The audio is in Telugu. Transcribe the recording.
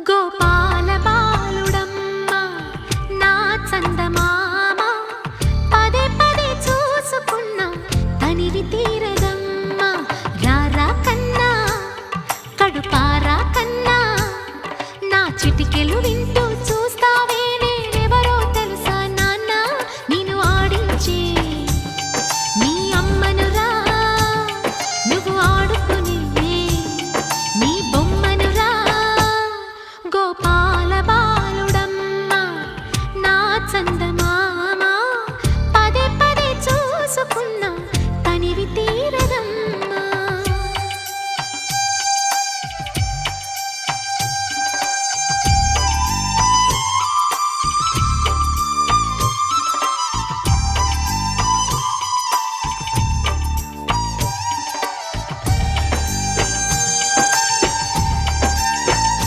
గోపాల బాలుడమ్మ నా చందమామ పదే పదే చూసుకున్నా తనివి తీరదమ్మ రారా కన్నా కడుపారా కన్నా నా చిటికెలు